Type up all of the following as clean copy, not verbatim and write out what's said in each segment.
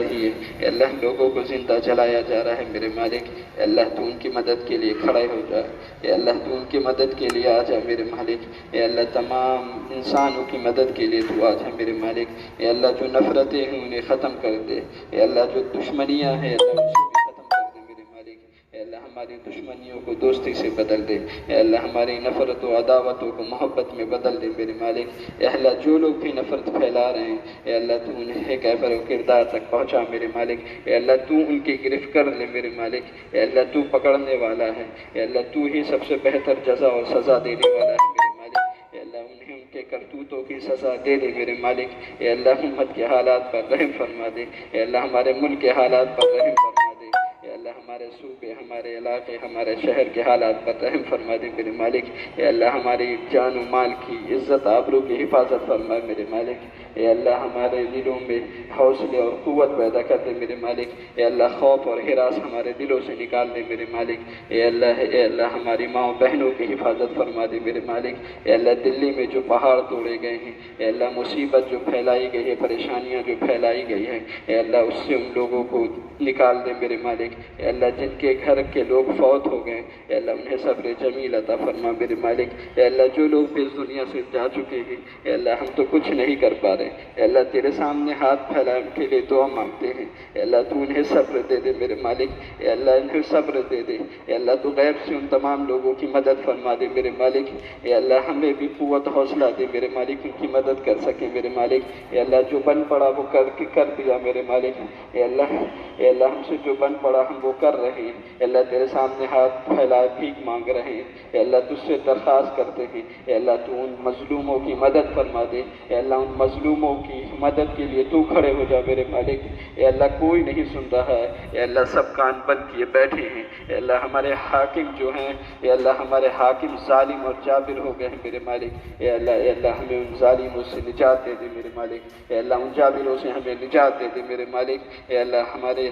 رہی ہے، اے اللہ لوگوں کو زندہ جلایا جا رہا ہے میرے مالک، اے اللہ تو ان کی مدد کے لیے کھڑے ہو جا، اے اللہ تو ان کی مدد کے لیے آ جا میرے مالک، اے اللہ تمام انسانوں کی مدد کے لیے تو آ جا میرے مالک، اے اللہ جو نفرتیں ہیں انہیں ختم کر دے، اے اللہ جو دشمنیاں ہیں اللہ اسے بھی ختم کر دے میرے مالک، اے اللہ ہماری دشمنیوں کو دوستی سے بدل دے، اے اللہ ہماری نفرت و عداوتوں کو محبت میں بدل دے میرے مالک، اے اللہ جو لوگ بھی نفرت پھیلا رہے ہیں اے اللہ تو انہیں کیفر و کردار تک پہنچا میرے مالک، اے اللہ تو ان کی گرفت کر لے میرے مالک، اے اللہ تو پکڑنے والا ہے، اے اللہ تو ہی سب سے بہتر جزا اور سزا دینے والا ہے میرے مالک، اے اللہ انہیں ان کے کرتوتوں کی سزا دے دے میرے مالک، اے اللہ امت کے حالات پر رحم فرما دے، اے اللہ ہمارے ملک کے حالات پر رحم فرما دے، اے اللہ ہمارے صوبے، ہمارے علاقے، ہمارے شہر کے حالات پر رحم فرما دے میرے مالک، اے اللہ ہماری جان و مال کی عزت آبرو کی حفاظت فرما میرے مالک، اے اللہ ہمارے دلوں میں حوصلے اور قوت پیدا کر دے میرے مالک، اے اللہ خوف اور ہراس ہمارے دلوں سے نکال دے میرے مالک، اے اللہ ہماری ماں بہنوں کی حفاظت فرما دے میرے مالک، اے اللہ دلی میں جو پہاڑ توڑے گئے ہیں، اے اللہ مصیبت جو پھیلائی گئی ہے، پریشانیاں جو پھیلائی گئی ہیں، اے اللہ اس سے ان لوگوں کو نکال دے میرے مالک، اے اللہ جن کے گھر کے لوگ فوت ہو گئے اے اللہ انہیں صبر جمیل عطا فرما میرے مالک، اے اللہ جو لوگ بھی اس دنیا سے جا چکے ہیں اے اللہ ہم تو کچھ نہیں کر پا رہے، اے اللہ تیرے سامنے ہاتھ پھیلا ان کے لیے دعا مانگتے ہیں، اے اللہ تو انہیں صبر دے دے میرے مالک، اے اللہ انہیں صبر دے دے، اے اللہ تو غیب سے ان تمام لوگوں کی مدد فرما دے میرے مالک، اے اللہ ہمیں بھی قوت حوصلہ دے میرے مالک ان کی مدد کر سکے میرے مالک، اے اللہ جو بن پڑا وہ کر دیا میرے مالک، اے اللہ ہم سے جو بن پڑا ہم وہ کر رہے ہیں، اے اللہ تیرے سامنے ہاتھ پھیلائے بھیک مانگ رہے ہیں، اے اللہ تجھ سے درخواست کرتے ہیں، اے اللہ تو ان مظلوموں کی مدد فرما دے، اے اللہ ان مظلوموں کی مدد کے لیے تو کھڑے ہو جا میرے مالک، اے اللہ کوئی نہیں سن رہا ہے، اے اللہ سب کان بند کیے بیٹھے ہیں، اے اللہ ہمارے حاکم جو ہیں اے اللہ ہمارے حاکم ظالم اور جابر ہو گئے ہیں میرے مالک، اے اللہ ہمیں ان ظالموں سے نجات دے دے میرے مالک، اے اللہ ان جابروں سے ہمیں نجات دے دے میرے مالک، اے اللہ ہمارے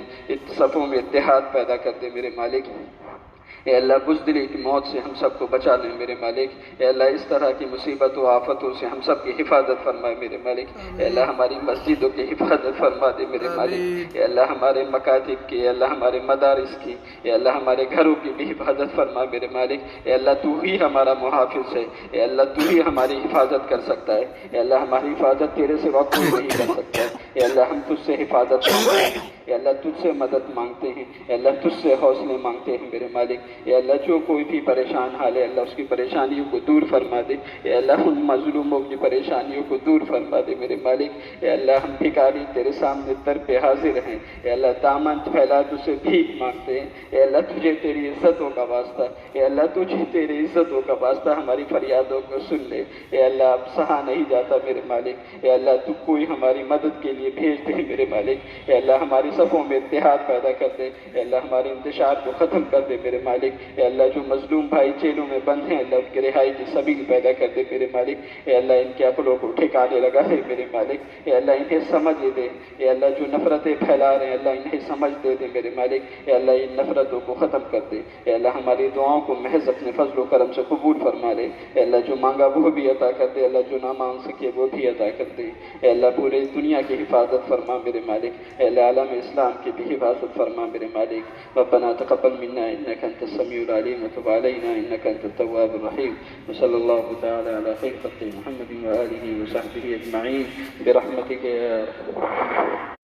صفوں میں اتحاد پیدا کر دے میرے مالک، اے اللہ بزدلی کی موت سے ہم سب کو بچا لیں میرے مالک، اے اللہ اس طرح کی مصیبت و آفتوں سے ہم سب کی حفاظت فرمائے میرے مالک، اے اللہ ہماری مسجدوں کی حفاظت فرما دے میرے مالک، اے اللہ ہمارے مکاتب کی، اے اللہ ہمارے مدارس کی، اے اللہ ہمارے گھروں کی بھی حفاظت فرما میرے مالک، اے اللہ تو ہی ہمارا محافظ ہے، اے اللہ تو ہی ہماری حفاظت کر سکتا ہے، اے اللہ ہماری حفاظت تیرے سوا کوئی نہیں کر سکتا ہے، اے اللہ ہم تجھ سے حفاظت مانگتے ہیں، اے اللہ تجھ سے مدد مانگتے ہیں، اے اللہ تجھ سے حوصلے مانگتے ہیں میرے مالک، اے اللہ جو کوئی بھی پریشان حال ہے اللہ اس کی پریشانیوں کو دور فرما دے، اے اللہ ان مظلوموں کی پریشانیوں کو دور فرما دے میرے مالک، اے اللہ ہم بھکاری تیرے سامنے در پہ حاضر ہیں، اے اللہ دامن پھیلا تجھ سے بھیک مانگتے ہیں، اے اللہ تجھے تیری عزتوں کا واسطہ، اے اللہ تجھے تیری عزتوں کا واسطہ ہماری فریادوں کو سن لے، اے اللہ اب سہا نہیں جاتا میرے مالک، اے اللہ تو کوئی ہماری مدد کے لیے بھیج دے میرے مالک، اے اللہ ہماری صفوں میں اتحاد پیدا کر دے، اے اللہ ہمارے انتشار کو ختم کر دے میرے مالک، اے اللہ جو مظلوم بھائی جیلوں میں بند ہیں اللہ ان کے رہائی کی سبیل پیدا کر دے میرے مالک، اے اللہ ان کے عقلوں کو ٹھکانے لگا ہے میرے مالک، اے اللہ انہیں سمجھ دے، اے اللہ جو نفرتیں پھیلا رہے ہیں اللہ انہیں سمجھ دے میرے مالک، اے اللہ ان نفرتوں کو ختم کر دے، اے اللہ ہماری دعاؤں کو محض اپنے فضل و کرم سے قبول فرما لے، اے اللہ جو مانگا وہ بھی عطا کر دے، اللہ جو نہ مانگ سکے وہ بھی عطا کر دے، اے اللہ پورے دنیا کی حفاظت فرما میرے مالک، اے اللہ عالم اسلام کی بھی حفاظت فرما میرے مالک، ربنا تقبل منا انك انت السميع العليم وتب علينا انك انت التواب الرحيم، وصلى الله تعالى على خير خلق محمد وآله وصحبه اجمعين برحمتك يا ارحم الراحمين.